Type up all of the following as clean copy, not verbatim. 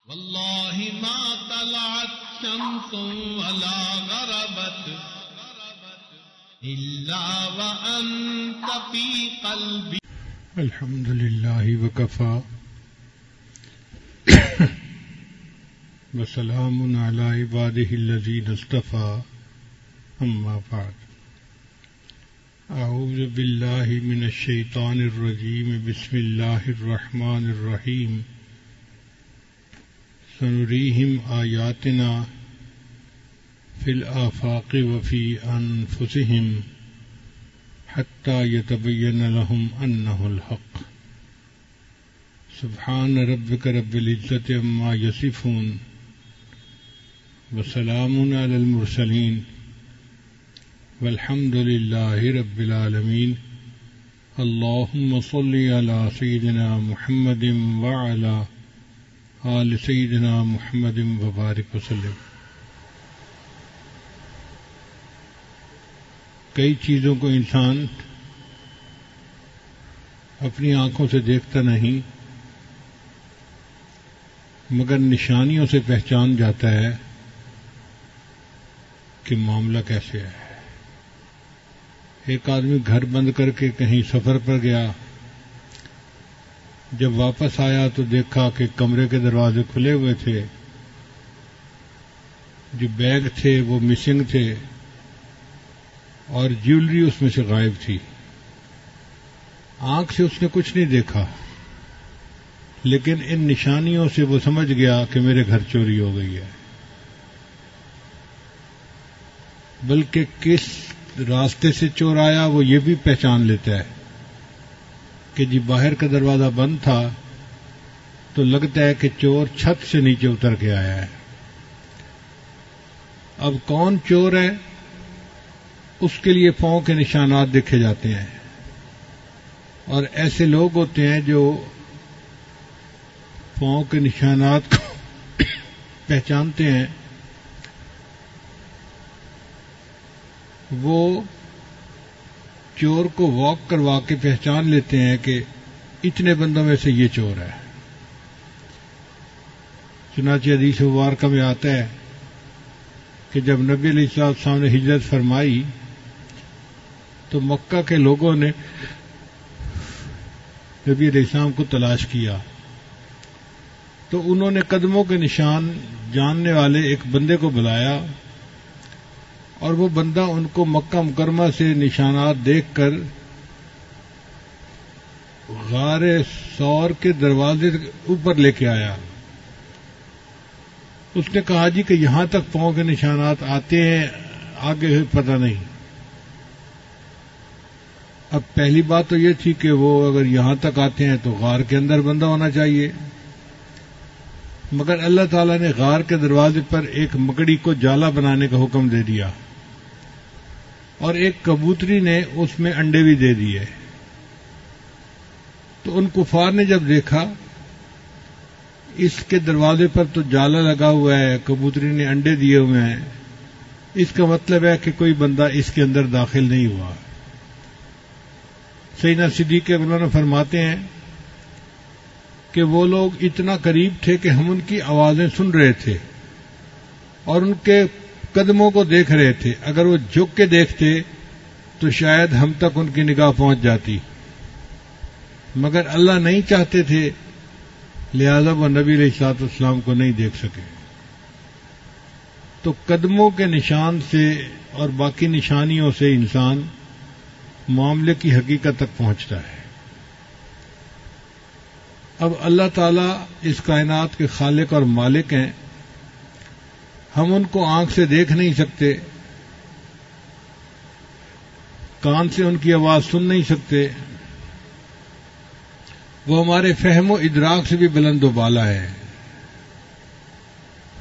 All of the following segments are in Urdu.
والله ما طلعت شمس ولا غربت إلا وأنت في قلبي. الحمد لله وكفى وسلام على عباده الذين اصطفى أما بعد. أعوذ بالله من الشيطان الرجيم. بسم الله الرحمن الرحيم. سنريهم آياتنا في الآفاق وفي أنفسهم حتى يتبين لهم أنه الحق. سبحان ربك رب العزة عما يصفون وسلام على المرسلين والحمد لله رب العالمين. اللهم صل على سيدنا محمد وعلى آل سیدنا محمد وبارک وسلم. کئی چیزوں کو انسان اپنی آنکھوں سے دیکھتا نہیں مگر نشانیوں سے پہچان جاتا ہے کہ معاملہ کیسے ہے. ایک آدمی گھر بند کر کے کہیں سفر پر گیا، جب واپس آیا تو دیکھا کہ کمرے کے دروازے کھلے ہوئے تھے، جو بیگ تھے وہ مسنگ تھے اور جیولری اس میں سے غائب تھی. آنکھ سے اس نے کچھ نہیں دیکھا، لیکن ان نشانیوں سے وہ سمجھ گیا کہ میرے گھر چوری ہو گئی ہے. بلکہ کس راستے سے چور آیا وہ یہ بھی پہچان لیتا ہے کہ جی باہر کا دروازہ بند تھا تو لگتا ہے کہ چور چھت سے نیچے اتر کے آیا ہے. اب کون چور ہے اس کے لیے پاؤں کے نشانات دیکھے جاتے ہیں، اور ایسے لوگ ہوتے ہیں جو پاؤں کے نشانات کو پہچانتے ہیں، وہ چور کو واک کروا کے پہچان لیتے ہیں کہ اتنے بندوں میں سے یہ چور ہے. چنانچہ حدیث مبارکہ میں آتا ہے کہ جب نبی علیہ السلام نے ہجرت فرمائی تو مکہ کے لوگوں نے نبی علیہ السلام کو تلاش کیا، تو انہوں نے قدموں کے نشان جاننے والے ایک بندے کو بلایا، اور وہ بندہ ان کو مکہ مکرمہ سے نشانات دیکھ کر غار ثور کے دروازے اوپر لے کے آیا. اس نے کہا جی کہ یہاں تک پاؤں کے نشانات آتے ہیں، آگے پتہ نہیں. اب پہلی بات تو یہ تھی کہ وہ اگر یہاں تک آتے ہیں تو غار کے اندر بندہ ہونا چاہیے، مگر اللہ تعالیٰ نے غار کے دروازے پر ایک مکڑی کو جالا بنانے کا حکم دے دیا، اور ایک کبوتری نے اس میں انڈے بھی دے دیے. تو ان کفار نے جب دیکھا اس کے دروازے پر تو جالا لگا ہوا ہے، کبوتری نے انڈے دیے ہوئے ہیں، اس کا مطلب ہے کہ کوئی بندہ اس کے اندر داخل نہیں ہوا. سیدنا صدیق اکبر فرماتے ہیں کہ وہ لوگ اتنا قریب تھے کہ ہم ان کی آوازیں سن رہے تھے اور ان کے قدموں کو دیکھ رہے تھے. اگر وہ جھک کے دیکھتے تو شاید ہم تک ان کی نگاہ پہنچ جاتی، مگر اللہ نہیں چاہتے تھے، لہذا وہ نبی علیہ الصلوۃ والسلام کو نہیں دیکھ سکے. تو قدموں کے نشان سے اور باقی نشانیوں سے انسان معاملے کی حقیقت تک پہنچتا ہے. اب اللہ تعالیٰ اس کائنات کے خالق اور مالک ہیں، ہم ان کو آنکھ سے دیکھ نہیں سکتے، کان سے ان کی آواز سن نہیں سکتے، وہ ہمارے فہم و ادراک سے بھی بلند و بالا ہے،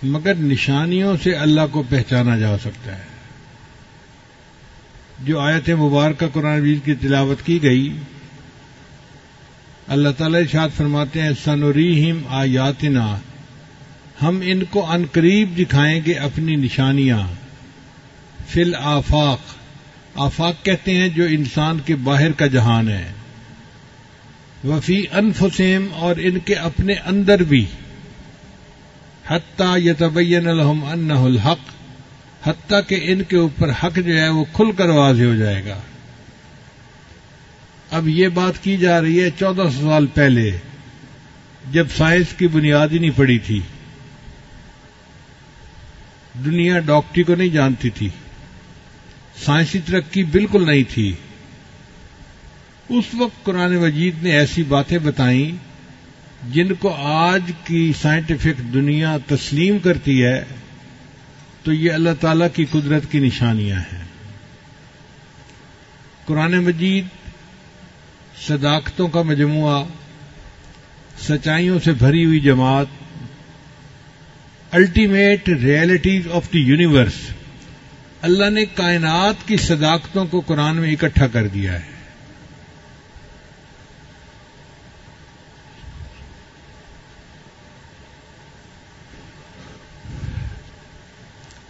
مگر نشانیوں سے اللہ کو پہچانا جا سکتا ہے. جو آیت مبارکہ قرآن مجید کی تلاوت کی گئی، اللہ تعالیٰ ارشاد فرماتے ہیں سنریہم آیاتنا، ہم ان کو عنقریب دکھائیں گے اپنی نشانیاں. فی الآفاق، آفاق کہتے ہیں جو انسان کے باہر کا جہان ہے. وفی انفسہم، اور ان کے اپنے اندر بھی. حتیٰ یتبین لہم انہ الحق، حتیٰ کہ ان کے اوپر حق جو ہے وہ کھل کر واضح ہو جائے گا۔ اب یہ بات کی جا رہی ہے 1400 سال پہلے، جب سائنس کی بنیاد ہی نہیں پڑی تھی، دنیا ڈاکٹری کو نہیں جانتی تھی، سائنسی ترقی بالکل نہیں تھی۔ اس وقت قرآن مجید نے ایسی باتیں بتائیں جن کو آج کی سائنٹیفک دنیا تسلیم کرتی ہے، تو یہ اللہ تعالیٰ کی قدرت کی نشانیاں ہیں۔ قرآن مجید صداقتوں کا مجموعہ، سچائیوں سے بھری ہوئی جماعت، ultimate realities of the universe, Allah نے کائنات کی صداقتوں کو قرآن میں اکٹھا کر دیا ہے۔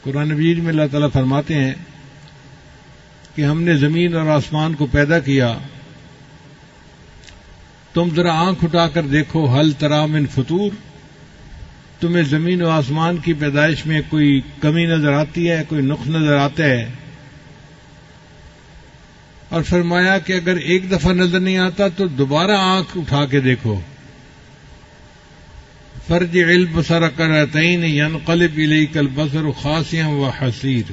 قرآن مجید میں اللہ تعالیٰ فرماتے ہیں کہ ہم نے زمین اور آسمان کو پیدا کیا، تم ذرا آنکھ اٹھا کر دیکھو، حل تری من فطور، تمہیں زمین و آسمان کی پیدائش میں کوئی کمی نظر آتی ہے، کوئی نقص نظر آتا ہے؟ اور فرمایا کہ اگر ایک دفعہ نظر نہیں آتا تو دوبارہ آنکھ اٹھا کے دیکھو، فرجع البصر کرتین ینقلب الیک البصر خاسئا وحسیر،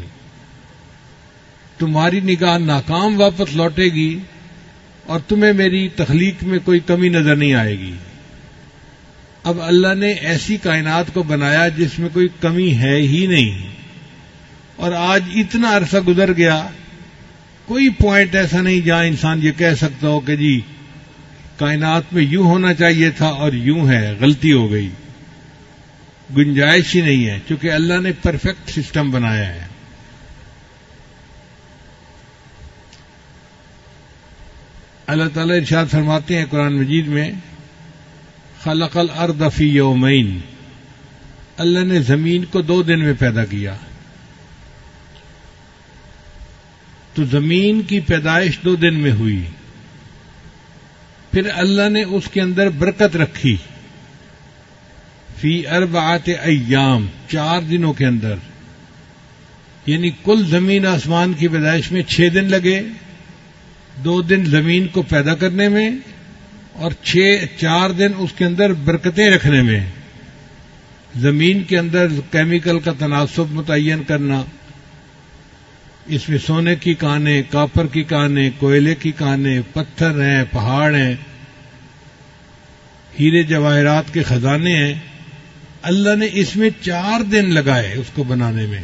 تمہاری نگاہ ناکام واپس لوٹے گی اور تمہیں میری تخلیق میں کوئی کمی نظر نہیں آئے گی۔ اب اللہ نے ایسی کائنات کو بنایا جس میں کوئی کمی ہے ہی نہیں، اور آج اتنا عرصہ گزر گیا، کوئی پوائنٹ ایسا نہیں جہاں انسان یہ کہہ سکتا ہو کہ جی کائنات میں یوں ہونا چاہیے تھا اور یوں ہے، غلطی ہو گئی، گنجائش ہی نہیں ہے، چونکہ اللہ نے پرفیکٹ سسٹم بنایا ہے۔ اللہ تعالیٰ ارشاد فرماتے ہیں قرآن مجید میں، خلق الارض فی یومین، اللہ نے زمین کو 2 دن میں پیدا کیا۔ تو زمین کی پیدائش 2 دن میں ہوئی، پھر اللہ نے اس کے اندر برکت رکھی، فی 4 ایام، 4 دنوں کے اندر، یعنی کل زمین آسمان کی پیدائش میں 6 دن لگے، 2 دن زمین کو پیدا کرنے میں اور 4 دن اس کے اندر برکتیں رکھنے میں، زمین کے اندر کیمیکل کا تناسب متعین کرنا، اس میں سونے کی کانیں، کاپر کی کانیں، کوئلے کی کانیں، پتھر ہیں، پہاڑ ہیں، ہیرے جواہرات کے خزانے ہیں، اللہ نے اس میں 4 دن لگائے اس کو بنانے میں۔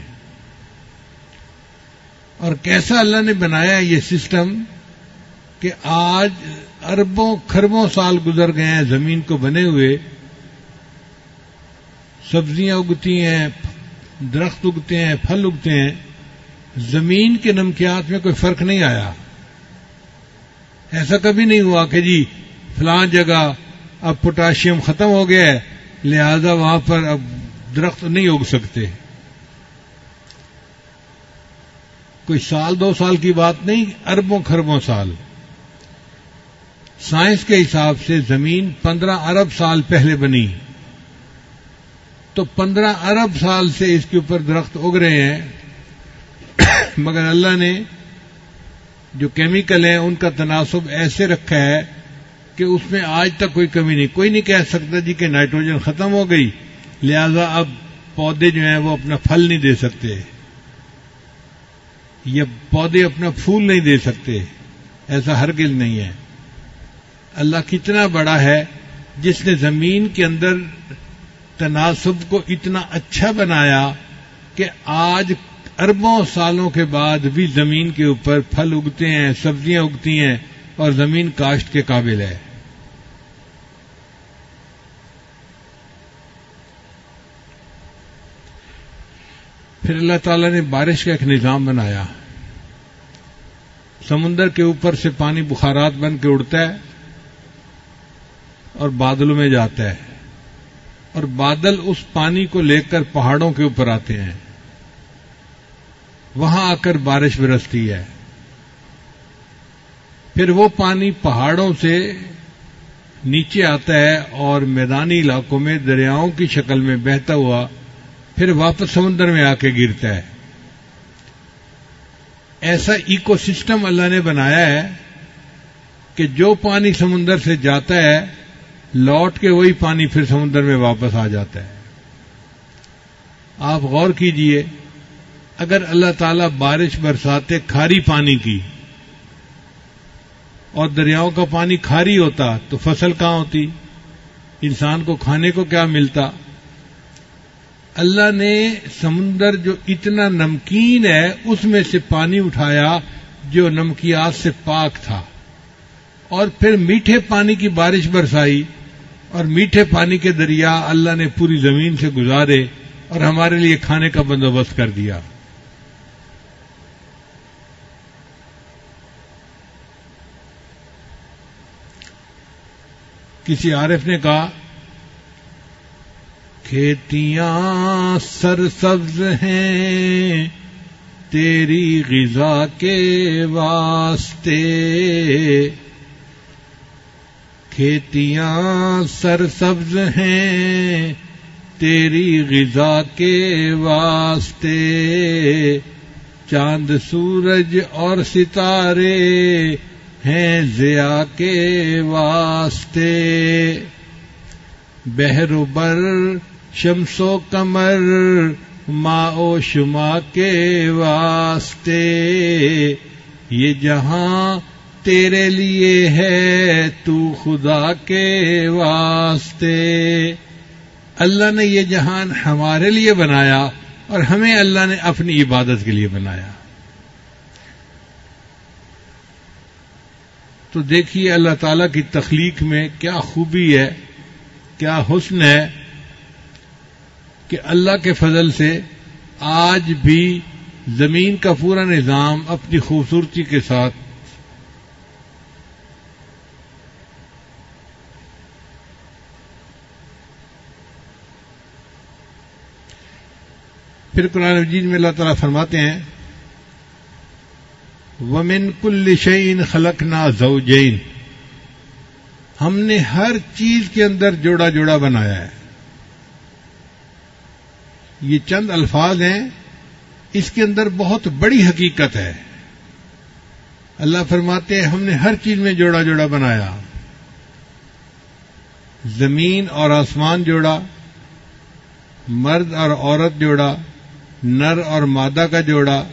اور کیسا اللہ نے بنایا یہ سسٹم کہ آج اربوں کھربوں سال گزر گئے ہیں زمین کو بنے ہوئے، سبزیاں اگتی ہیں، درخت اگتے ہیں، پھل اگتے ہیں، زمین کے نمکیات میں کوئی فرق نہیں آیا۔ ایسا کبھی نہیں ہوا کہ جی فلاں جگہ اب پوٹاشیم ختم ہو گیا ہے لہذا وہاں پر اب درخت نہیں اگ سکتے۔ کوئی 1-2 سال کی بات نہیں، اربوں کھربوں سال۔ سائنس کے حساب سے زمین 15 ارب سال پہلے بنی، تو 15 ارب سال سے اس کے اوپر درخت اگ رہے ہیں، مگر اللہ نے جو کیمیکل ہیں ان کا تناسب ایسے رکھا ہے کہ اس میں آج تک کوئی کمی نہیں۔ کوئی نہیں کہہ سکتا جی کہ نائٹروجن ختم ہو گئی لہذا اب پودے جو ہیں وہ اپنا پھل نہیں دے سکتے، یا پودے اپنا پھول نہیں دے سکتے، ایسا ہرگز نہیں ہے۔ اللہ کتنا بڑا ہے جس نے زمین کے اندر تناسب کو اتنا اچھا بنایا کہ آج اربوں سالوں کے بعد بھی زمین کے اوپر پھل اگتے ہیں، سبزیاں اگتی ہیں اور زمین کاشت کے قابل ہے۔ پھر اللہ تعالیٰ نے بارش کا ایک نظام بنایا، سمندر کے اوپر سے پانی بخارات بن کے اڑتا ہے اور بادلوں میں جاتا ہے، اور بادل اس پانی کو لے کر پہاڑوں کے اوپر آتے ہیں، وہاں آ کر بارش برستی ہے۔ پھر وہ پانی پہاڑوں سے نیچے آتا ہے اور میدانی علاقوں میں دریاؤں کی شکل میں بہتا ہوا پھر واپس سمندر میں آ کے گرتا ہے. ایسا ایکو سسٹم اللہ نے بنایا ہے کہ جو پانی سمندر سے جاتا ہے لوٹ کے وہی پانی پھر سمندر میں واپس آ جاتا ہے. آپ غور کیجئے، اگر اللہ تعالیٰ بارش برساتے کھاری پانی کی اور دریاؤں کا پانی کھاری ہوتا تو فصل کہاں ہوتی، انسان کو کھانے کو کیا ملتا؟ اللہ نے سمندر جو اتنا نمکین ہے اس میں سے پانی اٹھایا جو نمکیات سے پاک تھا، اور پھر میٹھے پانی کی بارش برسائی، اور میٹھے پانی کے دریا اللہ نے پوری زمین سے گزارے اور ہمارے لیے کھانے کا بندوبست کر دیا. کسی عارف نے کہا کھیتیاں سرسبز ہیں تیری غذا کے واسطے، کھیتیاں سرسبز ہیں تیری غذا کے واسطے، چاند سورج اور ستارے ہیں ضیاء کے واسطے، بحر و بر شمس و قمر ماء و شما کے واسطے، یہ جہاں تیرے لیے ہے تو خدا کے واسطے. اللہ نے یہ جہان ہمارے لیے بنایا اور ہمیں اللہ نے اپنی عبادت کے لیے بنایا. تو دیکھیے اللہ تعالیٰ کی تخلیق میں کیا خوبی ہے، کیا حسن ہے کہ اللہ کے فضل سے آج بھی زمین کا پورا نظام اپنی خوبصورتی کے ساتھ پھر قرآن مجید میں اللہ تعالیٰ فرماتے ہیں وَمِن كُلِّ شَيْءٍ خَلَقْنَا زَوْجَيْنِ، ہم نے ہر چیز کے اندر جوڑا جوڑا بنایا ہے. یہ چند الفاظ ہیں، اس کے اندر بہت بڑی حقیقت ہے. اللہ فرماتے ہیں ہم نے ہر چیز میں جوڑا جوڑا بنایا، زمین اور آسمان جوڑا، مرد اور عورت جوڑا، نر اور مادہ کا جوڑا،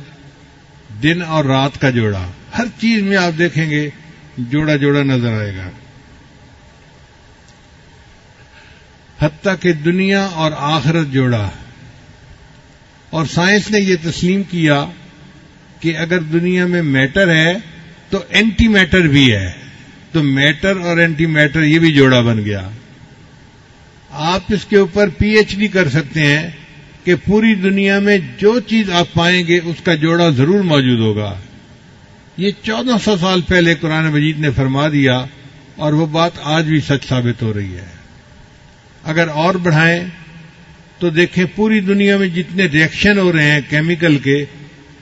دن اور رات کا جوڑا. ہر چیز میں آپ دیکھیں گے جوڑا جوڑا نظر آئے گا. حتیٰ کہ دنیا اور آخرت جوڑا. اور سائنس نے یہ تسلیم کیا کہ اگر دنیا میں میٹر ہے تو اینٹی میٹر بھی ہے، تو میٹر اور اینٹی میٹر یہ بھی جوڑا بن گیا. آپ اس کے اوپر پی ایچ ڈی کر سکتے ہیں کہ پوری دنیا میں جو چیز آپ پائیں گے اس کا جوڑا ضرور موجود ہوگا. یہ 1400 سال پہلے قرآن مجید نے فرما دیا اور وہ بات آج بھی سچ ثابت ہو رہی ہے. اگر اور بڑھائیں تو دیکھیں پوری دنیا میں جتنے ریئیکشن ہو رہے ہیں کیمیکل کے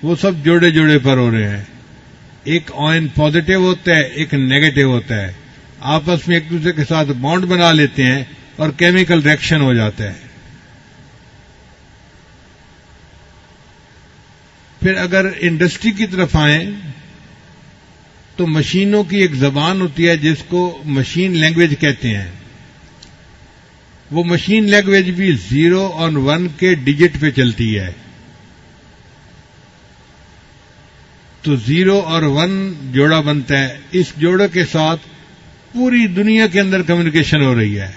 وہ سب جوڑے جوڑے پر ہو رہے ہیں. ایک آئن پازیٹو ہوتا ہے، ایک نیگیٹو ہوتا ہے، آپس میں ایک دوسرے کے ساتھ بانڈ بنا لیتے ہیں اور کیمیکل ریئیکشن ہو جاتا ہے. پھر اگر انڈسٹری کی طرف آئیں تو مشینوں کی ایک زبان ہوتی ہے جس کو مشین لینگویج کہتے ہیں. وہ مشین لینگویج بھی 0 اور 1 کے ڈیجٹ پہ چلتی ہے. تو 0 اور 1 جوڑا بنتا ہے. اس جوڑے کے ساتھ پوری دنیا کے اندر کمیونیکیشن ہو رہی ہے.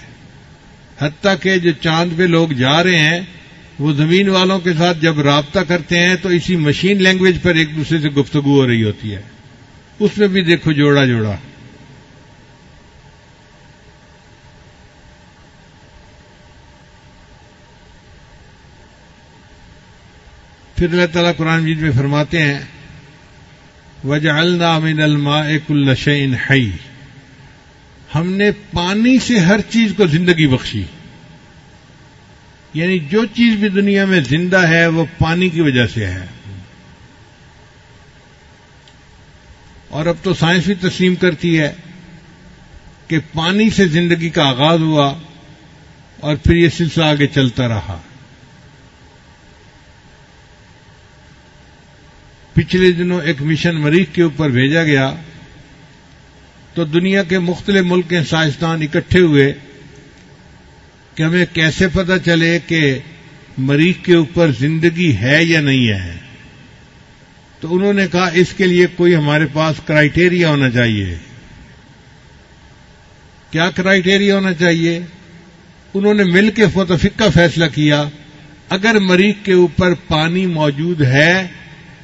حتیٰ کہ جو چاند پہ لوگ جا رہے ہیں وہ زمین والوں کے ساتھ جب رابطہ کرتے ہیں تو اسی مشین لینگویج پر ایک دوسرے سے گفتگو ہو رہی ہوتی ہے. اس میں بھی دیکھو جوڑا جوڑا. پھر اللہ تعالیٰ قرآن مجید میں فرماتے ہیں وَجَعَلْنَا مِنَ الْمَاءِ كُلَّ شَيْءٍ حَيٍّ، ہم نے پانی سے ہر چیز کو زندگی بخشی. یعنی جو چیز بھی دنیا میں زندہ ہے وہ پانی کی وجہ سے ہے. اور اب تو سائنس بھی تسلیم کرتی ہے کہ کہ پانی سے زندگی کا آغاز ہوا اور پھر یہ سلسلہ آگے چلتا رہا. پچھلے دنوں ایک مشن مریخ کے اوپر بھیجا گیا تو دنیا کے مختلف ملک کے سائنسدان اکٹھے ہوئے کہ ہمیں کیسے پتہ چلے کہ مریخ کے اوپر زندگی ہے یا نہیں ہے. تو انہوں نے کہا اس کے لیے کوئی ہمارے پاس کرائیٹیریا ہونا چاہیے. کیا کرائیٹیریا ہونا چاہیے؟ انہوں نے مل کے متفقہ فیصلہ کیا اگر مریخ کے اوپر پانی موجود ہے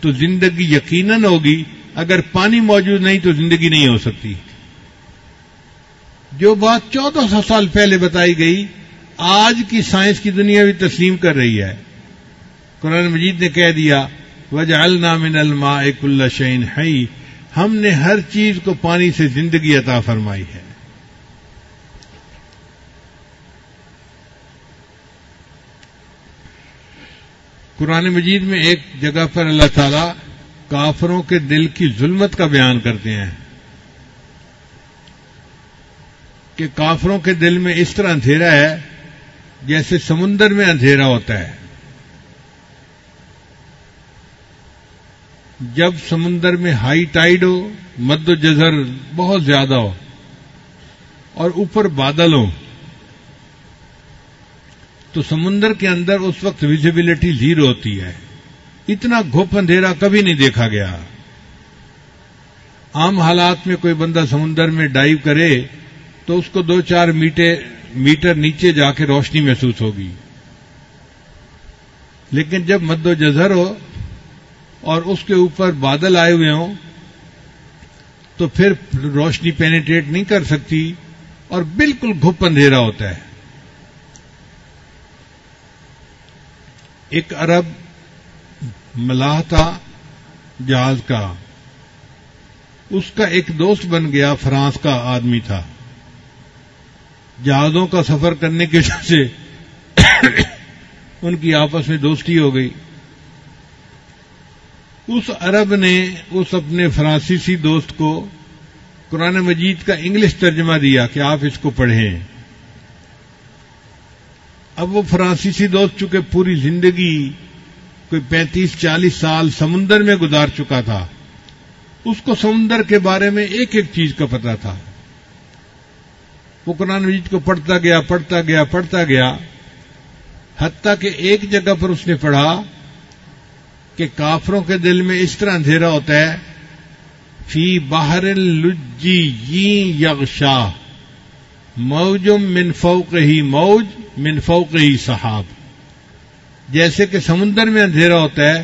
تو زندگی یقیناً ہوگی، اگر پانی موجود نہیں تو زندگی نہیں ہو سکتی. جو بات 1400 سال پہلے بتائی گئی آج کی سائنس کی دنیا بھی تسلیم کر رہی ہے. قرآن مجید نے کہہ دیا وَجَعَلْنَا مِنَ الْمَاءِ كُلَّ شَيْءٍ حَيٍّ، ہم نے ہر چیز کو پانی سے زندگی عطا فرمائی ہے. قرآن مجید میں ایک جگہ پر اللہ تعالیٰ کافروں کے دل کی ظلمت کا بیان کرتے ہیں کہ کافروں کے دل میں اس طرح اندھیرا ہے جیسے سمندر میں اندھیرا ہوتا ہے. جب سمندر میں ہائی ٹائیڈ ہو، مد و جزر بہت زیادہ ہو اور اوپر بادل ہو تو سمندر کے اندر اس وقت ویزیبلٹی زیرو ہوتی ہے. اتنا گھپ اندھیرا کبھی نہیں دیکھا گیا. عام حالات میں کوئی بندہ سمندر میں ڈائیو کرے تو اس کو 2-4 میٹر نیچے جا کے روشنی محسوس ہوگی، لیکن جب مد و جزر ہو اور اس کے اوپر بادل آئے ہوئے ہوں تو پھر روشنی پینیٹریٹ نہیں کر سکتی اور بالکل گھپ اندھیرا ہوتا ہے. ایک عرب ملاح تھا جہاز کا، اس کا ایک دوست بن گیا، فرانس کا آدمی تھا. جہازوں کا سفر کرنے کی وجہ سے ان کی آپس میں دوستی ہو گئی. اس عرب نے اس اپنے فرانسیسی دوست کو قرآن مجید کا انگلش ترجمہ دیا کہ آپ اس کو پڑھیں. اب وہ فرانسیسی دوست چونکہ پوری زندگی کوئی 35-40 سال سمندر میں گزار چکا تھا، اس کو سمندر کے بارے میں ایک ایک چیز کا پتہ تھا. وہ قرآن مجید کو پڑھتا گیا حتیٰ کہ ایک جگہ پر اس نے پڑھا کہ کافروں کے دل میں اس طرح اندھیرا ہوتا ہے فی بحر لجی یغشا موج من فوقہ موج من فوقہ سحاب. جیسے کہ سمندر میں اندھیرا ہوتا ہے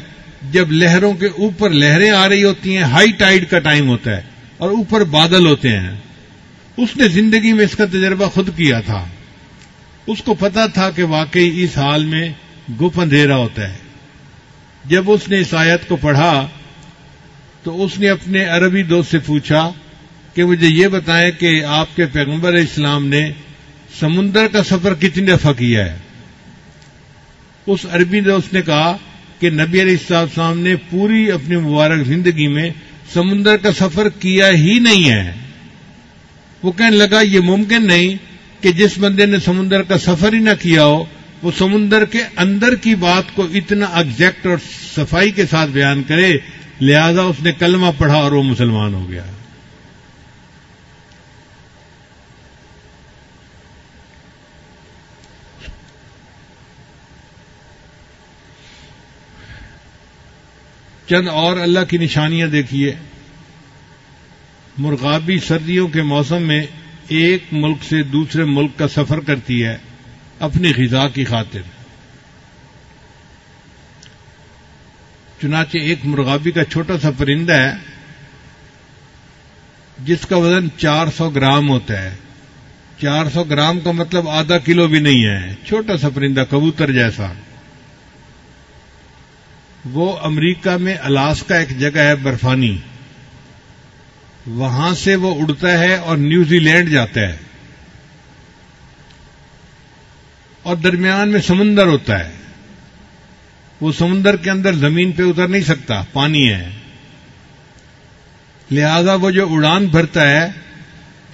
جب لہروں کے اوپر لہریں آ رہی ہوتی ہیں، ہائی ٹائیڈ کا ٹائم ہوتا ہے اور اوپر بادل ہوتے ہیں. اس نے زندگی میں اس کا تجربہ خود کیا تھا. اس کو پتا تھا کہ واقعی اس حال میں گپ اندھیرا ہوتا ہے. جب اس نے اس آیت کو پڑھا تو اس نے اپنے عربی دوست سے پوچھا کہ مجھے یہ بتائیں کہ آپ کے پیغمبر اسلام نے سمندر کا سفر کتنی دفعہ کیا ہے؟ اس عربی دوست نے کہا کہ نبی علیہ السلام نے پوری اپنی مبارک زندگی میں سمندر کا سفر کیا ہی نہیں ہے. وہ کہنے لگا یہ ممکن نہیں کہ جس بندے نے سمندر کا سفر ہی نہ کیا ہو وہ سمندر کے اندر کی بات کو اتنا ایگزیکٹ اور صفائی کے ساتھ بیان کرے. لہذا اس نے کلمہ پڑھا اور وہ مسلمان ہو گیا. چند اور اللہ کی نشانیاں دیکھیے. مرغابی سردیوں کے موسم میں ایک ملک سے دوسرے ملک کا سفر کرتی ہے اپنی غذا کی خاطر. چنانچہ ایک مرغابی کا چھوٹا سا پرندہ ہے جس کا وزن 400 گرام ہوتا ہے. 400 گرام کا مطلب آدھا کلو بھی نہیں ہے. چھوٹا سا پرندہ کبوتر جیسا. وہ امریکہ میں الاسکا ایک جگہ ہے برفانی، وہاں سے وہ اڑتا ہے اور نیوزی لینڈ جاتا ہے اور درمیان میں سمندر ہوتا ہے. وہ سمندر کے اندر زمین پہ اتر نہیں سکتا، پانی ہے. لہذا وہ جو اڑان بھرتا ہے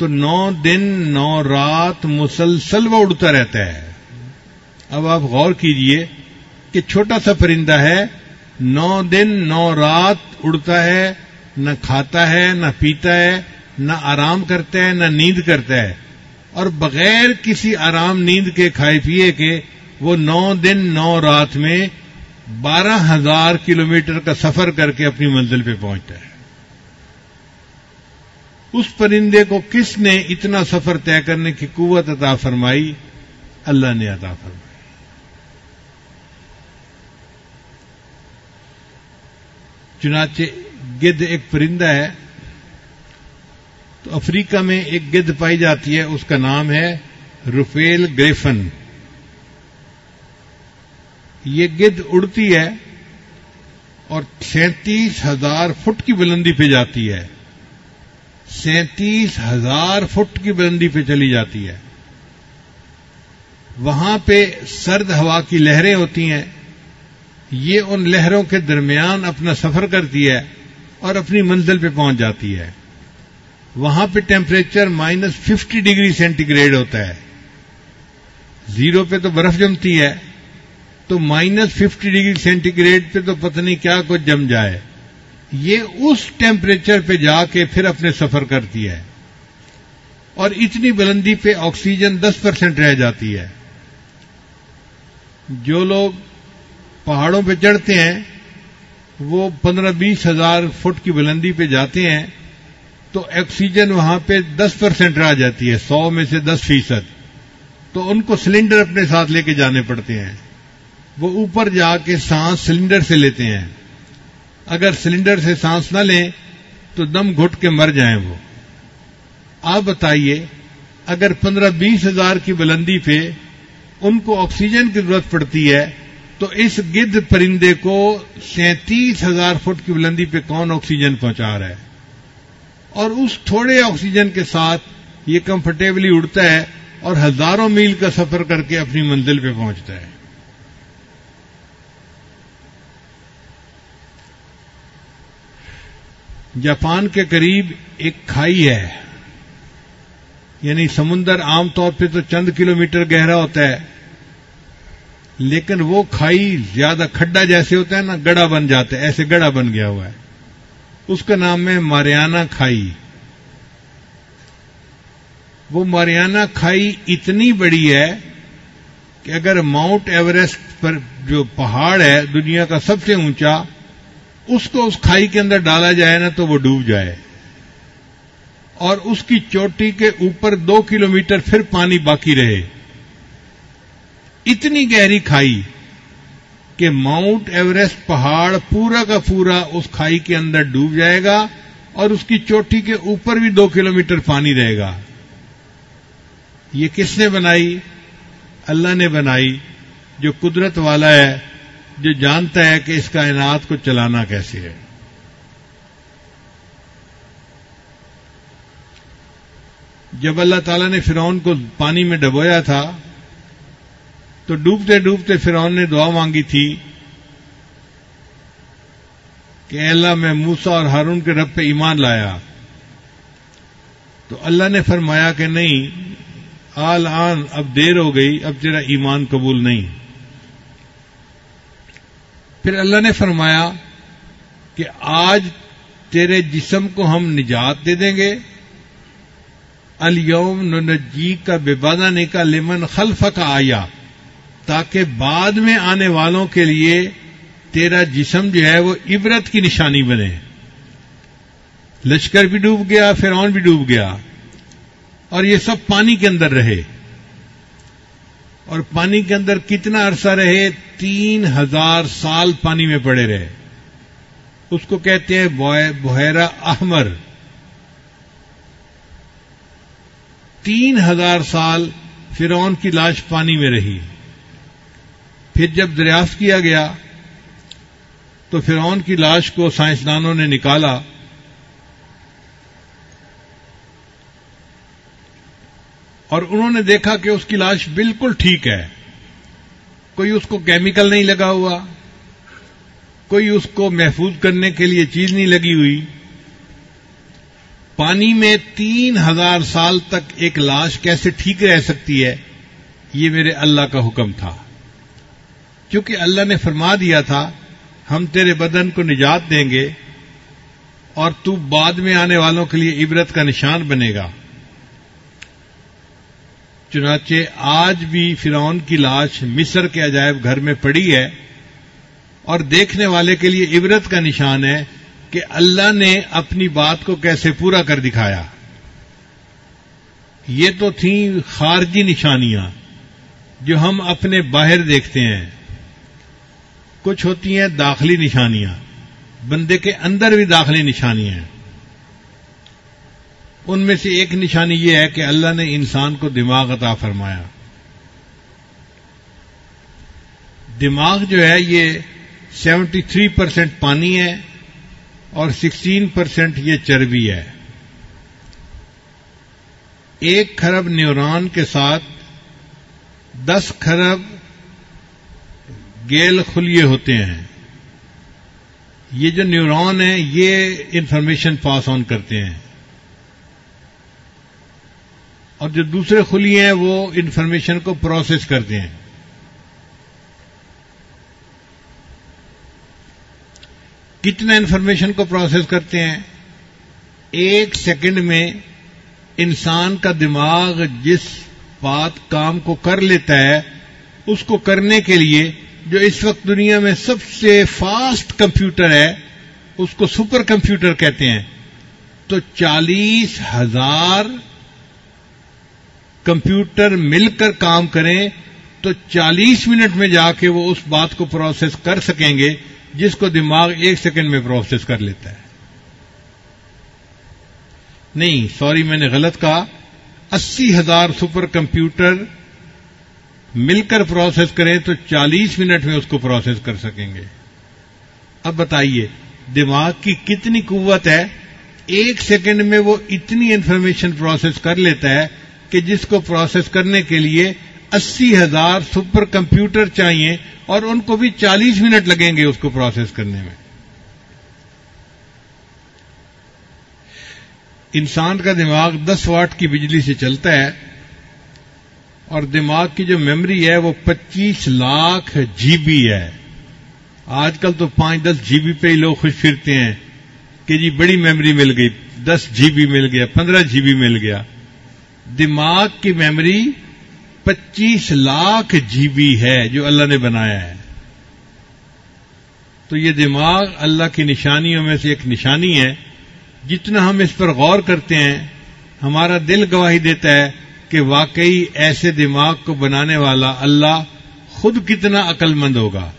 تو 9 دن 9 رات مسلسل وہ اڑتا رہتا ہے. اب آپ غور کیجئے کہ چھوٹا سا پرندہ ہے، 9 دن 9 رات اڑتا ہے، نہ کھاتا ہے، نہ پیتا ہے، نہ آرام کرتا ہے، نہ نیند کرتا ہے، اور بغیر کسی آرام نیند کے کھائے پیے کے وہ 9 دن 9 رات میں 12,000 کلومیٹر کا سفر کر کے اپنی منزل پہ پہنچتا ہے. اس پرندے کو کس نے اتنا سفر طے کرنے کی قوت عطا فرمائی؟ اللہ نے عطا فرمائی. چنانچہ گدھ ایک پرندہ ہے، تو افریقہ میں ایک گدھ پائی جاتی ہے، اس کا نام ہے رفیل گریفن. یہ گدھ اڑتی ہے اور 37,000 فٹ کی بلندی پہ جاتی ہے. 37,000 فٹ کی بلندی پہ چلی جاتی ہے. وہاں پہ سرد ہوا کی لہریں ہوتی ہیں. یہ ان لہروں کے درمیان اپنا سفر کرتی ہے اور اپنی منزل پہ پہنچ جاتی ہے. وہاں پہ ٹیمپریچر -50 ڈگری سینٹی گریڈ ہوتا ہے. 0 پہ تو برف جمتی ہے، تو -50 ڈگری سینٹی گریڈ پہ تو پتہ نہیں کیا کچھ جم جائے. یہ اس ٹیمپریچر پہ جا کے پھر اپنے سفر کرتی ہے، اور اتنی بلندی پہ آکسیجن 10% رہ جاتی ہے. جو لوگ پہاڑوں پہ چڑھتے ہیں وہ 15-20 ہزار فٹ کی بلندی پہ جاتے ہیں، تو آکسیجن وہاں پہ 10% رہ جاتی ہے، 100 میں سے 10%. تو ان کو سلنڈر اپنے ساتھ لے کے جانے پڑتے ہیں. وہ اوپر جا کے سانس سلنڈر سے لیتے ہیں. اگر سلنڈر سے سانس نہ لیں تو دم گھٹ کے مر جائیں وہ. آپ بتائیے، اگر 15-20 ہزار کی بلندی پہ ان کو آکسیجن کی ضرورت پڑتی ہے، تو اس گدھ پرندے کو 37,000 فٹ کی بلندی پہ کون آکسیجن پہنچا رہا ہے؟ اور اس تھوڑے آکسیجن کے ساتھ یہ کمفرٹیبلی اڑتا ہے اور ہزاروں میل کا سفر کر کے اپنی منزل پہ پہنچتا ہے. جاپان کے قریب ایک کھائی ہے، یعنی سمندر عام طور پہ تو چند کلومیٹر گہرا ہوتا ہے، لیکن وہ کھائی زیادہ کھڈا جیسے ہوتا ہے نا، گڑھا بن جاتا ہے، ایسے گڑھا بن گیا ہوا ہے. اس کا نام ہے ماریانا کھائی. وہ ماریانا کھائی اتنی بڑی ہے کہ اگر ماؤنٹ ایوریسٹ پر جو پہاڑ ہے دنیا کا سب سے اونچا، اس کو اس کھائی کے اندر ڈالا جائے نا تو وہ ڈوب جائے. اور اس کی چوٹی کے اوپر 2 کلومیٹر پھر پانی باقی رہے. اتنی گہری کھائی کہ ماؤنٹ ایوریسٹ پہاڑ پورا کا پورا اس کھائی کے اندر ڈوب جائے گا، اور اس کی چوٹی کے اوپر بھی 2 کلومیٹر پانی رہے گا. یہ کس نے بنائی؟ اللہ نے بنائی، جو قدرت والا ہے، جو جانتا ہے کہ اس کائنات کو چلانا کیسے ہے. جب اللہ تعالیٰ نے فرعون کو پانی میں ڈبویا تھا تو ڈوبتے ڈوبتے فرعون نے دعا مانگی تھی کہ اے اللہ میں موسیٰ اور ہارون کے رب پہ ایمان لایا. تو اللہ نے فرمایا کہ نہیں، آن اب دیر ہو گئی، اب تیرا ایمان قبول نہیں. پھر اللہ نے فرمایا کہ آج تیرے جسم کو ہم نجات دے دیں گے. الیوم ننجیک ببدنک لمن خلفک آیا، تاکہ بعد میں آنے والوں کے لیے تیرا جسم جو ہے وہ عبرت کی نشانی بنے. لشکر بھی ڈوب گیا، فرعون بھی ڈوب گیا، اور یہ سب پانی کے اندر رہے. اور پانی کے اندر کتنا عرصہ رہے؟ 3,000 سال پانی میں پڑے رہے. اس کو کہتے ہیں بحیرہ احمر. 3,000 سال فرعون کی لاش پانی میں رہی. پھر جب دریافت کیا گیا تو فرعون کی لاش کو سائنسدانوں نے نکالا، اور انہوں نے دیکھا کہ اس کی لاش بالکل ٹھیک ہے. کوئی اس کو کیمیکل نہیں لگا ہوا، کوئی اس کو محفوظ کرنے کے لیے چیز نہیں لگی ہوئی. پانی میں 3000 سال تک ایک لاش کیسے ٹھیک رہ سکتی ہے، یہ میرے اللہ کا حکم تھا، کیونکہ اللہ نے فرما دیا تھا ہم تیرے بدن کو نجات دیں گے اور تو بعد میں آنے والوں کے لیے عبرت کا نشان بنے گا۔ چنانچہ آج بھی فرعون کی لاش مصر کے عجائب گھر میں پڑی ہے اور دیکھنے والے کے لیے عبرت کا نشان ہے کہ اللہ نے اپنی بات کو کیسے پورا کر دکھایا۔ یہ تو تھیں خارجی نشانیاں جو ہم اپنے باہر دیکھتے ہیں، کچھ ہوتی ہیں داخلی نشانیاں، بندے کے اندر بھی داخلی نشانیاں ہیں۔ ان میں سے ایک نشانی یہ ہے کہ اللہ نے انسان کو دماغ عطا فرمایا۔ دماغ جو ہے یہ 73% پانی ہے اور 16% یہ چربی ہے۔ 1 کھرب نیورون کے ساتھ 10 کھرب گیل خلیے ہوتے ہیں۔ یہ جو نیورون ہیں یہ انفارمیشن پاس آن کرتے ہیں اور جو دوسرے خلیے ہیں وہ انفارمیشن کو پروسیس کرتے ہیں۔ کتنا انفارمیشن کو پروسیس کرتے ہیں؟ 1 سیکنڈ میں انسان کا دماغ جس بات کام کو کر لیتا ہے اس کو کرنے کے لیے جو اس وقت دنیا میں سب سے فاسٹ کمپیوٹر ہے اس کو سپر کمپیوٹر کہتے ہیں، تو 40,000 کمپیوٹر مل کر کام کریں تو 40 منٹ میں جا کے وہ اس بات کو پروسیس کر سکیں گے جس کو دماغ 1 سیکنڈ میں پروسیس کر لیتا ہے۔ نہیں، سوری میں نے غلط کہا، 80,000 سپر کمپیوٹر مل کر پروسیس کریں تو 40 منٹ میں اس کو پروسیس کر سکیں گے۔ اب بتائیے دماغ کی کتنی قوت ہے، 1 سیکنڈ میں وہ اتنی انفارمیشن پروسیس کر لیتا ہے کہ جس کو پروسیس کرنے کے لیے 80,000 سپر کمپیوٹر چاہیے اور ان کو بھی 40 منٹ لگیں گے اس کو پروسیس کرنے میں۔ انسان کا دماغ 10 واٹ کی بجلی سے چلتا ہے اور دماغ کی جو میموری ہے وہ 25 لاکھ جی بی ہے۔ آج کل تو 5-10 جی بی پہ ہی لوگ خوش پھرتے ہیں کہ جی بڑی میموری مل گئی، 10 جی بی مل گیا، 15 جی بی مل گیا۔ دماغ کی میموری 25 لاکھ جی بی ہے جو اللہ نے بنایا ہے۔ تو یہ دماغ اللہ کی نشانیوں میں سے ایک نشانی ہے۔ جتنا ہم اس پر غور کرتے ہیں ہمارا دل گواہی دیتا ہے کہ واقعی ایسے دماغ کو بنانے والا اللہ خود کتنا عقل مند ہوگا،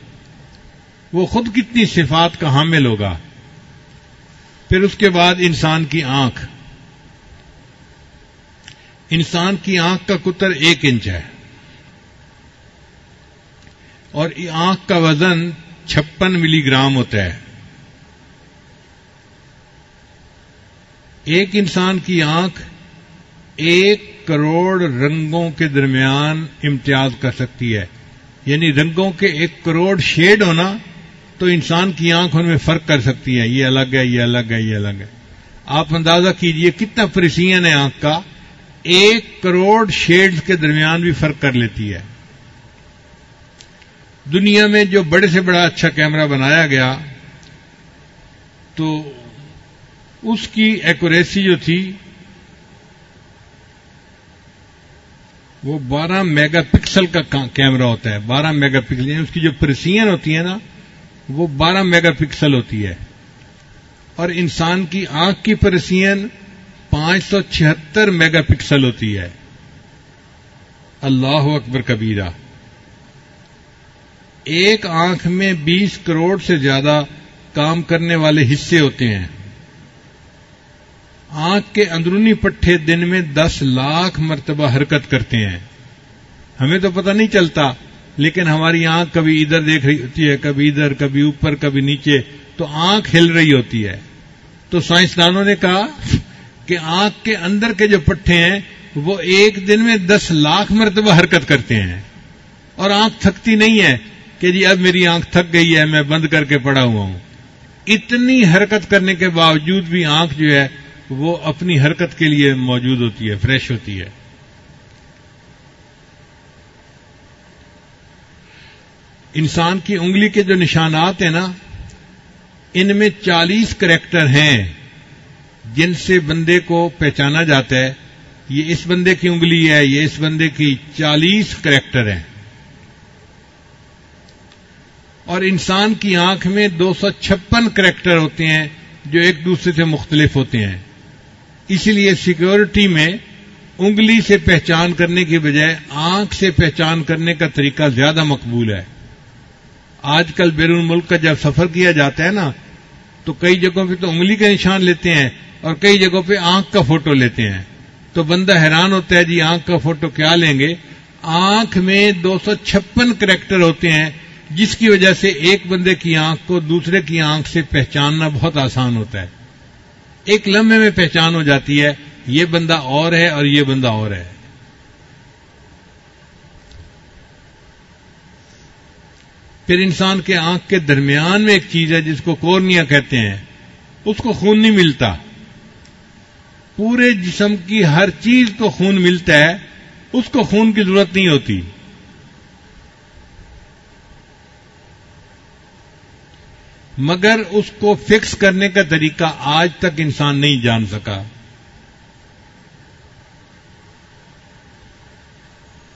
وہ خود کتنی صفات کا حامل ہوگا۔ پھر اس کے بعد انسان کی آنکھ۔ انسان کی آنکھ کا قطر 1 انچ ہے اور آنکھ کا وزن 56 ملی گرام ہوتا ہے۔ ایک انسان کی آنکھ 1 کروڑ رنگوں کے درمیان امتیاز کر سکتی ہے، یعنی رنگوں کے 1 کروڑ شیڈ ہونا تو انسان کی آنکھ ان میں فرق کر سکتی ہے، یہ الگ ہے، یہ الگ ہے، یہ الگ ہے۔ آپ اندازہ کیجئے کتنا پریسیژن ہے آنکھ کا، 1 کروڑ شیڈز کے درمیان بھی فرق کر لیتی ہے۔ دنیا میں جو بڑے سے بڑا اچھا کیمرہ بنایا گیا تو اس کی ایکوریسی جو تھی وہ 12 میگا پکسل کا کیمرہ ہوتا ہے۔ 12 میگا پکسل یعنی اس کی جو پریسیژن ہوتی ہے نا وہ 12 میگا پکسل ہوتی ہے، اور انسان کی آنکھ کی پریسیژن 576 میگا پکسل ہوتی ہے۔ اللہ اکبر کبیرہ۔ ایک آنکھ میں 20 کروڑ سے زیادہ کام کرنے والے حصے ہوتے ہیں۔ آنکھ کے اندرونی پٹھے دن میں 10 لاکھ مرتبہ حرکت کرتے ہیں۔ ہمیں تو پتہ نہیں چلتا، لیکن ہماری آنکھ کبھی ادھر دیکھ رہی ہوتی ہے، کبھی ادھر، کبھی اوپر، کبھی نیچے، تو آنکھ ہل رہی ہوتی ہے۔ تو سائنسدانوں نے کہا کہ آنکھ کے اندر کے جو پٹھے ہیں وہ ایک دن میں 10 لاکھ مرتبہ حرکت کرتے ہیں، اور آنکھ تھکتی نہیں ہے کہ جی اب میری آنکھ تھک گئی ہے میں بند کر کے پڑا ہوا ہوں۔ اتنی حرکت کرنے کے باوجود بھی آنکھ جو ہے وہ اپنی حرکت کے لیے موجود ہوتی ہے، فریش ہوتی ہے. انسان کی انگلی کے جو نشانات ہیں نا، ان میں 40 کریکٹر ہیں جن سے بندے کو پہچانا جاتا ہے. یہ اس بندے کی انگلی ہے، یہ اس بندے کی 40 کریکٹر ہیں. اور انسان کی آنکھ میں 256 کریکٹر ہوتے ہیں جو ایک دوسرے سے مختلف ہوتے ہیں. اسی لیے سیکیورٹی میں انگلی سے پہچان کرنے کی بجائے آنکھ سے پہچان کرنے کا طریقہ زیادہ مقبول ہے. آج کل بیرون ملک کا جب سفر کیا جاتا ہے نا، تو کئی جگہوں پہ تو انگلی کا نشان لیتے ہیں اور کئی جگہوں پہ آنکھ کا فوٹو لیتے ہیں. تو بندہ حیران ہوتا ہے، جی آنکھ کا فوٹو کیا لیں گے؟ آنکھ میں 256 کریکٹر ہوتے ہیں جس کی وجہ سے ایک بندے کی آنکھ کو دوسرے کی آنکھ سے پہچاننا بہت آسان ہوتا ہے. ایک لمحے میں پہچان ہو جاتی ہے، یہ بندہ اور ہے اور یہ بندہ اور ہے. پھر انسان کے آنکھ کے درمیان میں ایک چیز ہے جس کو کورنیا کہتے ہیں، اس کو خون نہیں ملتا. پورے جسم کی ہر چیز کو خون ملتا ہے، اس کو خون کی ضرورت نہیں ہوتی. مگر اس کو فکس کرنے کا طریقہ آج تک انسان نہیں جان سکا.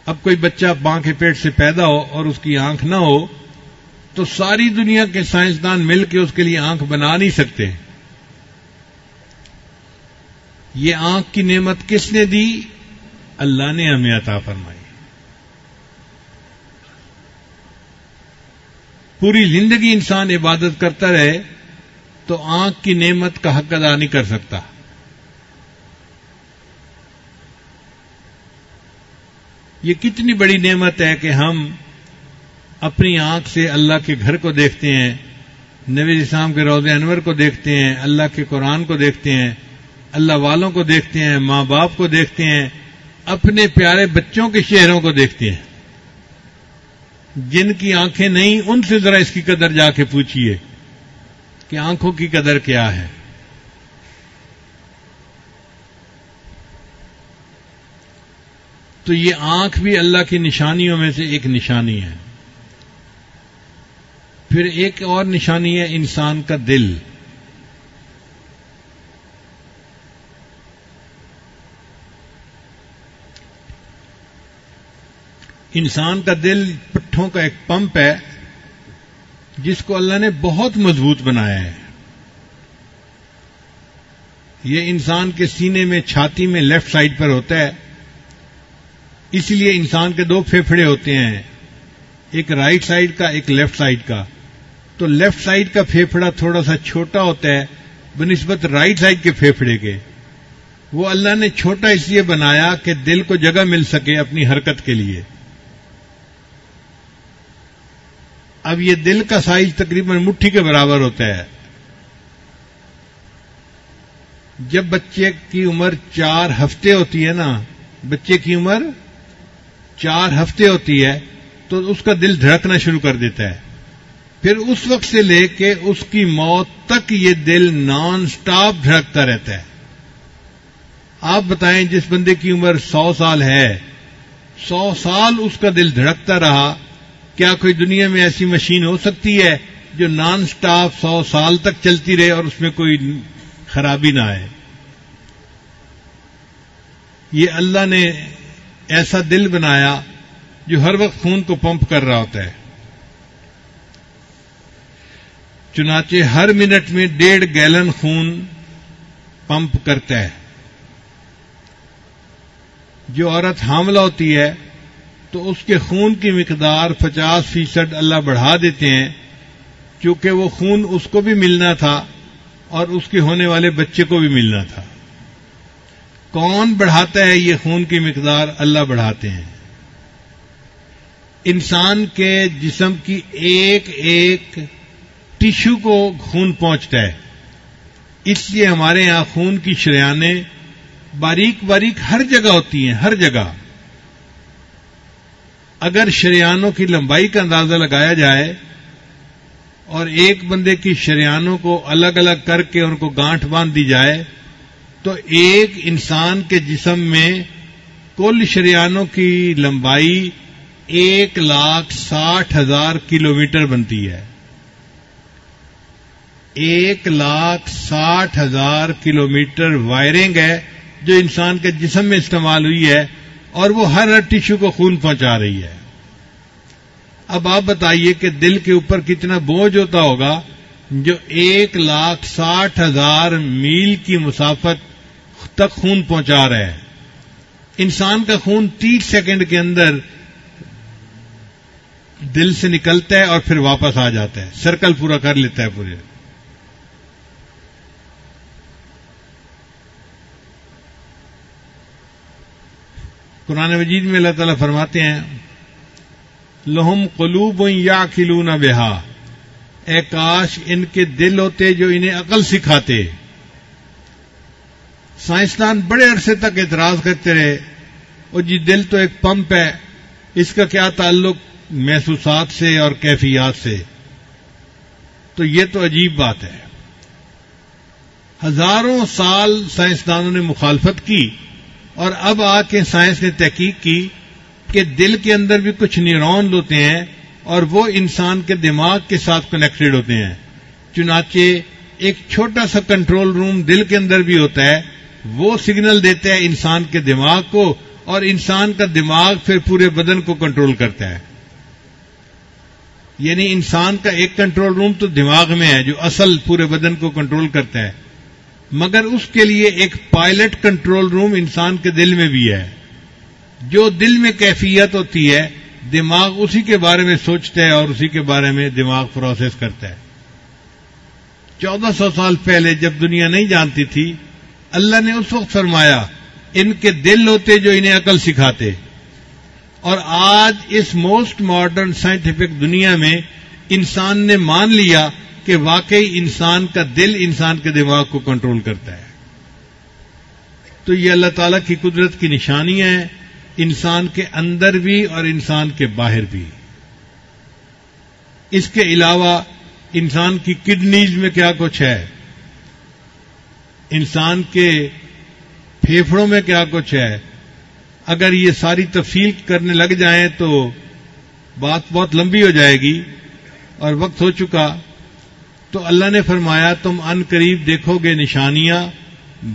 اب کوئی بچہ ماں کے پیٹ سے پیدا ہو اور اس کی آنکھ نہ ہو تو ساری دنیا کے سائنسدان مل کے اس کے لیے آنکھ بنا نہیں سکتے. یہ آنکھ کی نعمت کس نے دی؟ اللہ نے ہمیں عطا فرمائی. پوری زندگی انسان عبادت کرتا رہے تو آنکھ کی نعمت کا حق ادا نہیں کر سکتا. یہ کتنی بڑی نعمت ہے کہ ہم اپنی آنکھ سے اللہ کے گھر کو دیکھتے ہیں، نبی اسلام کے روضہ انور کو دیکھتے ہیں، اللہ کے قرآن کو دیکھتے ہیں، اللہ والوں کو دیکھتے ہیں، ماں باپ کو دیکھتے ہیں، اپنے پیارے بچوں کے چہروں کو دیکھتے ہیں. جن کی آنکھیں نہیں ان سے ذرا اس کی قدر جا کے پوچھیے کہ آنکھوں کی قدر کیا ہے. تو یہ آنکھ بھی اللہ کی نشانیوں میں سے ایک نشانی ہے. پھر ایک اور نشانی ہے انسان کا دل. انسان کا دل پٹھوں کا ایک پمپ ہے جس کو اللہ نے بہت مضبوط بنایا ہے. یہ انسان کے سینے میں، چھاتی میں لیفٹ سائڈ پر ہوتا ہے. اس لیے انسان کے 2 پھیپھڑے ہوتے ہیں، ایک رائٹ سائڈ کا، ایک لیفٹ سائڈ کا. تو لیفٹ سائڈ کا پھیپھڑا تھوڑا سا چھوٹا ہوتا ہے بنسبت رائٹ سائڈ کے پھیپھڑے کے. وہ اللہ نے چھوٹا اس لیے بنایا کہ دل کو جگہ مل سکے اپنی حرکت کے لیے. اب یہ دل کا سائز تقریباً مٹھی کے برابر ہوتا ہے. جب بچے کی عمر 4 ہفتے ہوتی ہے نا، بچے کی عمر 4 ہفتے ہوتی ہے تو اس کا دل دھڑکنا شروع کر دیتا ہے. پھر اس وقت سے لے کے اس کی موت تک یہ دل نان سٹاپ دھڑکتا رہتا ہے. آپ بتائیں، جس بندے کی عمر 100 سال ہے، 100 سال اس کا دل دھڑکتا رہا، کیا کوئی دنیا میں ایسی مشین ہو سکتی ہے جو نان سٹاپ 100 سال تک چلتی رہے اور اس میں کوئی خرابی نہ آئے؟ یہ اللہ نے ایسا دل بنایا جو ہر وقت خون کو پمپ کر رہا ہوتا ہے. چنانچہ ہر منٹ میں 1.5 گیلن خون پمپ کرتا ہے. جو عورت حاملہ ہوتی ہے تو اس کے خون کی مقدار 50% اللہ بڑھا دیتے ہیں، کیونکہ وہ خون اس کو بھی ملنا تھا اور اس کے ہونے والے بچے کو بھی ملنا تھا. کون بڑھاتا ہے یہ خون کی مقدار؟ اللہ بڑھاتے ہیں. انسان کے جسم کی ایک ایک ٹیشو کو خون پہنچتا ہے. اس لیے ہمارے یہاں خون کی شریانیں باریک باریک ہر جگہ ہوتی ہیں، ہر جگہ. اگر شریانوں کی لمبائی کا اندازہ لگایا جائے اور ایک بندے کی شریانوں کو الگ الگ کر کے ان کو گانٹھ باندھ دی جائے تو ایک انسان کے جسم میں کل شریانوں کی لمبائی 1,60,000 کلومیٹر بنتی ہے. 1,60,000 کلومیٹر وائرنگ ہے جو انسان کے جسم میں استعمال ہوئی ہے اور وہ ہر ٹیشو کو خون پہنچا رہی ہے. اب آپ بتائیے کہ دل کے اوپر کتنا بوجھ ہوتا ہوگا جو 1,60,000 میل کی مسافت تک خون پہنچا رہا ہے. انسان کا خون 30 سیکنڈ کے اندر دل سے نکلتا ہے اور پھر واپس آ جاتا ہے, سرکل پورا کر لیتا ہے پورے. قرآن مجید میں اللہ تعالیٰ فرماتے ہیں لہم قلوب یعقلون بہا, اے کاش ان کے دل ہوتے جو انہیں عقل سکھاتے. سائنسدان بڑے عرصے تک اعتراض کرتے رہے اور جی دل تو ایک پمپ ہے, اس کا کیا تعلق محسوسات سے اور کیفیات سے. تو یہ تو عجیب بات ہے. ہزاروں سال سائنسدانوں نے مخالفت کی اور اب آ کے سائنس نے تحقیق کی کہ دل کے اندر بھی کچھ نیورون ہوتے ہیں اور وہ انسان کے دماغ کے ساتھ کنیکٹڈ ہوتے ہیں. چنانچہ ایک چھوٹا سا کنٹرول روم دل کے اندر بھی ہوتا ہے, وہ سگنل دیتا ہے انسان کے دماغ کو اور انسان کا دماغ پھر پورے بدن کو کنٹرول کرتا ہے. یعنی انسان کا ایک کنٹرول روم تو دماغ میں ہے جو اصل پورے بدن کو کنٹرول کرتا ہے, مگر اس کے لیے ایک پائلٹ کنٹرول روم انسان کے دل میں بھی ہے. جو دل میں کیفیت ہوتی ہے دماغ اسی کے بارے میں سوچتا ہے اور اسی کے بارے میں دماغ پروسیس کرتا ہے. 1400 سال پہلے جب دنیا نہیں جانتی تھی, اللہ نے اس وقت فرمایا ان کے دل ہوتے جو انہیں عقل سکھاتے. اور آج اس موسٹ ماڈرن سائنٹیفک دنیا میں انسان نے مان لیا کہ واقعی انسان کا دل انسان کے دماغ کو کنٹرول کرتا ہے. تو یہ اللہ تعالیٰ کی قدرت کی نشانیاں ہیں, انسان کے اندر بھی اور انسان کے باہر بھی. اس کے علاوہ انسان کی کڈنیز میں کیا کچھ ہے, انسان کے پھیپھڑوں میں کیا کچھ ہے. اگر یہ ساری تفصیل کرنے لگ جائیں تو بات بہت لمبی ہو جائے گی اور وقت ہو چکا. تو اللہ نے فرمایا تم ان قریب دیکھو گے نشانیاں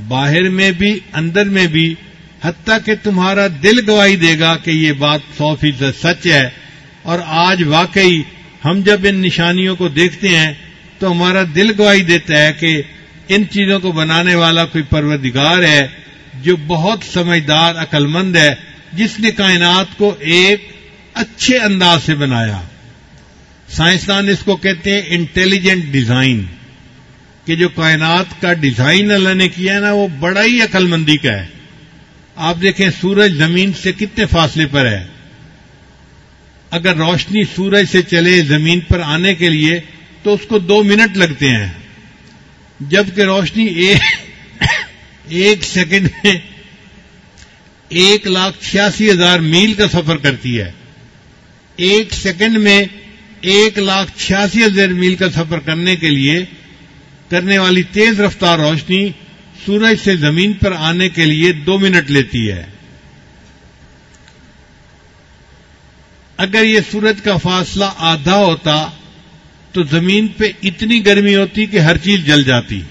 باہر میں بھی اندر میں بھی, حتیٰ کہ تمہارا دل گواہی دے گا کہ یہ بات 100% سچ ہے. اور آج واقعی ہم جب ان نشانیوں کو دیکھتے ہیں تو ہمارا دل گواہی دیتا ہے کہ ان چیزوں کو بنانے والا کوئی پروردگار ہے جو بہت سمجھدار عقل مند ہے, جس نے کائنات کو ایک اچھے انداز سے بنایا. سائنسدان اس کو کہتے ہیں انٹیلیجنٹ ڈیزائن, کہ جو کائنات کا ڈیزائن اللہ نے کیا ہے نا وہ بڑا ہی عقل مندی کا ہے. آپ دیکھیں سورج زمین سے کتنے فاصلے پر ہے. اگر روشنی سورج سے چلے زمین پر آنے کے لیے تو اس کو 2 منٹ لگتے ہیں, جبکہ روشنی ایک سیکنڈ میں 1,86,000 میل کا سفر کرتی ہے. ایک سیکنڈ میں 1,86,000 میل کا سفر کرنے کے لیے کرنے والی تیز رفتار روشنی سورج سے زمین پر آنے کے لیے 2 منٹ لیتی ہے. اگر یہ سورج کا فاصلہ آدھا ہوتا تو زمین پہ اتنی گرمی ہوتی کہ ہر چیز جل جاتی.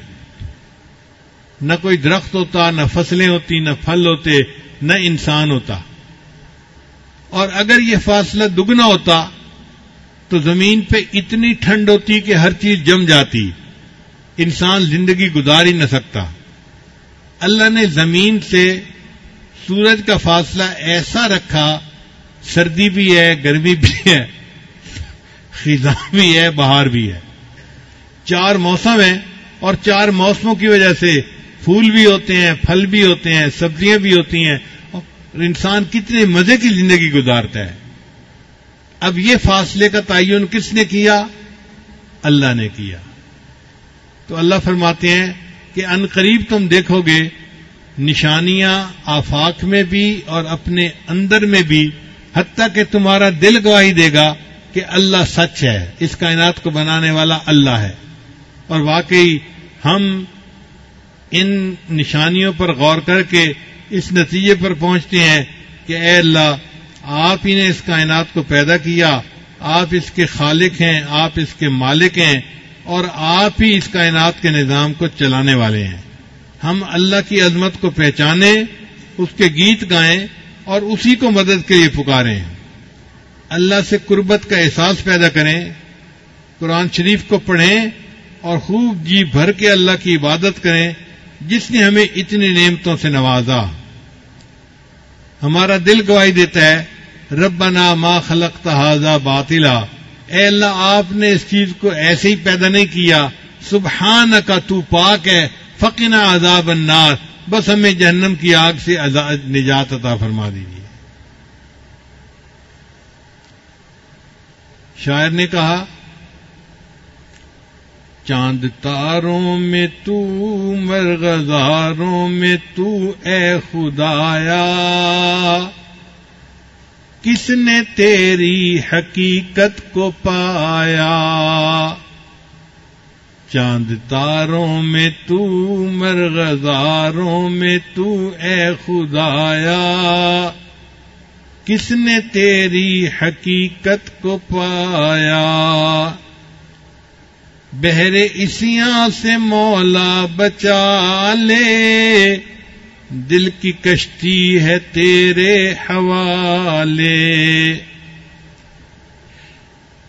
نہ کوئی درخت ہوتا, نہ فصلیں ہوتی, نہ پھل ہوتے, نہ انسان ہوتا. اور اگر یہ فاصلہ دگنا ہوتا تو زمین پہ اتنی ٹھنڈ ہوتی کہ ہر چیز جم جاتی, انسان زندگی گزار ہی نہ سکتا. اللہ نے زمین سے سورج کا فاصلہ ایسا رکھا, سردی بھی ہے, گرمی بھی ہے, خزاں بھی ہے, بہار بھی ہے. 4 موسم ہیں اور 4 موسموں کی وجہ سے پھول بھی ہوتے ہیں, پھل بھی ہوتے ہیں, سبزیاں بھی ہوتی ہیں, اور انسان کتنے مزے کی زندگی گزارتا ہے. اب یہ فاصلے کا تعین کس نے کیا؟ اللہ نے کیا. تو اللہ فرماتے ہیں کہ ان قریب تم دیکھو گے نشانیاں آفاق میں بھی اور اپنے اندر میں بھی, حتیٰ کہ تمہارا دل گواہی دے گا کہ اللہ سچ ہے, اس کائنات کو بنانے والا اللہ ہے. اور واقعی ہم ان نشانیوں پر غور کر کے اس نتیجے پر پہنچتے ہیں کہ اے اللہ، آپ ہی نے اس کائنات کو پیدا کیا، آپ اس کے خالق ہیں، آپ اس کے مالک ہیں، اور آپ ہی اس کائنات کے نظام کو چلانے والے ہیں۔ ہم اللہ کی عظمت کو پہچانیں، اس کے گیت گائیں اور اسی کو مدد کے لیے پکاریں، اللہ سے قربت کا احساس پیدا کریں، قرآن شریف کو پڑھیں اور خوب جی بھر کے اللہ کی عبادت کریں جس نے ہمیں اتنی نعمتوں سے نوازا۔ ہمارا دل گواہی دیتا ہے ربنا ما خلقت ھذا باطلا، اے اللہ آپ نے اس چیز کو ایسے ہی پیدا نہیں کیا، سبحانک تو پاک ہے، فقنا عذاب النار، بس ہمیں جہنم کی آگ سے نجات عطا فرما دیجیے۔ شاعر نے کہا چاند تاروں میں تو، مرغزاروں میں تو، اے خدایا کس نے تیری حقیقت کو پایا؟ چاند تاروں میں تو، مرغزاروں میں تو، اے خدایا کس نے تیری حقیقت کو پایا؟ بحر اسیاں سے مولا بچا لے، دل کی کشتی ہے تیرے حوالے۔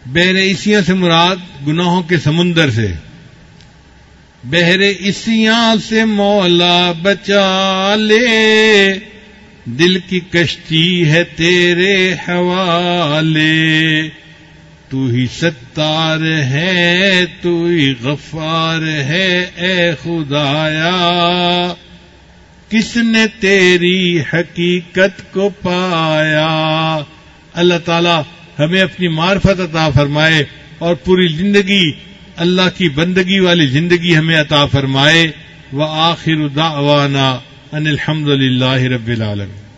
بحر اسیاں سے مراد گناہوں کے سمندر سے، بحر اسیاں سے مولا بچا لے، دل کی کشتی ہے تیرے حوالے۔ تو ہی ستار ہے، تو ہی غفار ہے، اے خدایا کس نے تیری حقیقت کو پایا؟ اللہ تعالی ہمیں اپنی معرفت عطا فرمائے اور پوری زندگی اللہ کی بندگی والی زندگی ہمیں عطا فرمائے۔ وآخر دعوانا ان الحمد للہ رب العالمین۔